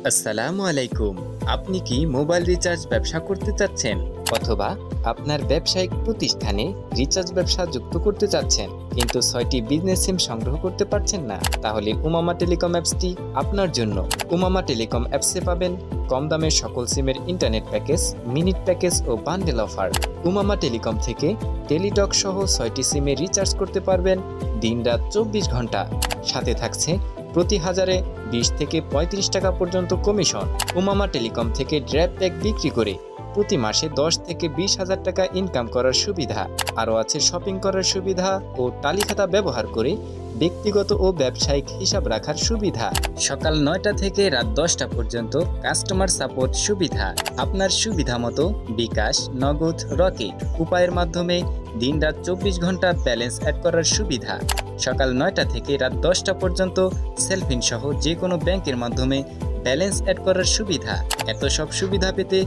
আসসালামু আলাইকুম। আপনি কি মোবাইল রিচার্জ ব্যবসা করতে চাচ্ছেন অথবা আপনার ব্যবসায়িক প্রতিষ্ঠানে রিচার্জ ব্যবসা যুক্ত করতে চাচ্ছেন কিন্তু 6টি বিজনেস সিম সংগ্রহ করতে পারছেন না? তাহলে উমামা টেলিকম অ্যাপসটি আপনার জন্য। উমামা টেলিকম অ্যাপসে পাবেন কম দামের সকল সিমের ইন্টারনেট প্যাকেজ, মিনিট প্যাকেজ ও বান্ডেল অফার। উমামা টেলিকম থেকে টেলিটক সহ 6টি সিমে রিচার্জ করতে পারবেন দিনরাত 24 ঘন্টা। সাথে থাকছে প্রতি হাজারে 20 থেকে 35 টাকা পর্যন্ত কমিশন। উমামা টেলিকম থেকে ড্র্যাপ প্যাক বিক্রি করে প্রতি মাসে 10 থেকে 20 হাজার টাকা ইনকাম করার সুবিধা। আরও আছে শপিং করার সুবিধা ও তালিখাতা ব্যবহার করে ব্যক্তিগত ও ব্যবসায়িক হিসাব রাখার সুবিধা। সকাল 9টা থেকে রাত 10টা পর্যন্ত কাস্টমার সাপোর্ট সুবিধা। আপনার সুবিধা মতো বিকাশ, নগদ, রকেট উপায়ের মাধ্যমে দিনরাত 24 ঘন্টা ব্যালেন্স অ্যাড করার সুবিধা। সকাল 9টা থেকে রাত 10টা পর্যন্ত সেলফিন সহ যে কোনো ব্যাংকের মাধ্যমে ব্যালেন্স অ্যাড করার সুবিধা। এত সব সুবিধা পেতে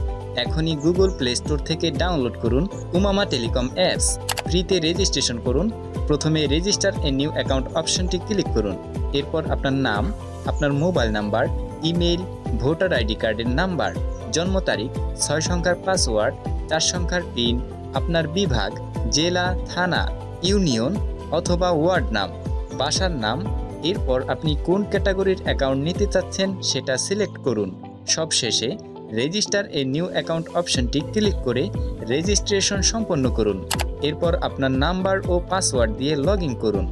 এখনই গুগল প্লে স্টোর থেকে ডাউনলোড করুন উমামা টেলিকম অ্যাপস। ফ্রিতে রেজিস্ট্রেশন করুন। প্রথমে রেজিস্টার এ নিউ অ্যাকাউন্ট অপশনটি ক্লিক করুন। এরপর আপনার নাম, আপনার mobile number, email, voter ID কার্ডের নাম্বার, জন্ম তারিখ, 6 সংখ্যার পাসওয়ার্ড, 4 সংখ্যার পিন, আপনার বিভাগ, জেলা, থানা, ইউনিয়ন অথবা ওয়ার্ড নাম, বাসার নাম। এরপর আপনি কোন ক্যাটাগরির অ্যাকাউন্ট নিতে চাচ্ছেন সেটা সিলেক্ট করুন। সবশেষে রেজিস্টার এ নিউ অ্যাকাউন্ট অপশনটি ক্লিক করে রেজিস্ট্রেশন সম্পন্ন করুন। এরপর আপনার নাম্বার ও পাসওয়ার্ড দিয়ে লগ ইন করুন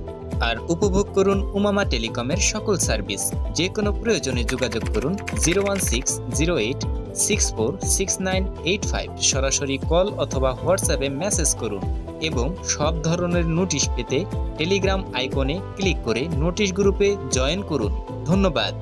আর উপভোগ করুন উমামা টেলিকমের সকল সার্ভিস। যে কোনো প্রয়োজনে যোগাযোগ করুন 01608646985। সরাসরি কল অথবা হোয়াটসঅ্যাপে মেসেজ করুন এবং সব ধরনের নোটিশ পেতে টেলিগ্রাম আইকনে ক্লিক করে নোটিশ গ্রুপে জয়েন করুন। ধন্যবাদ।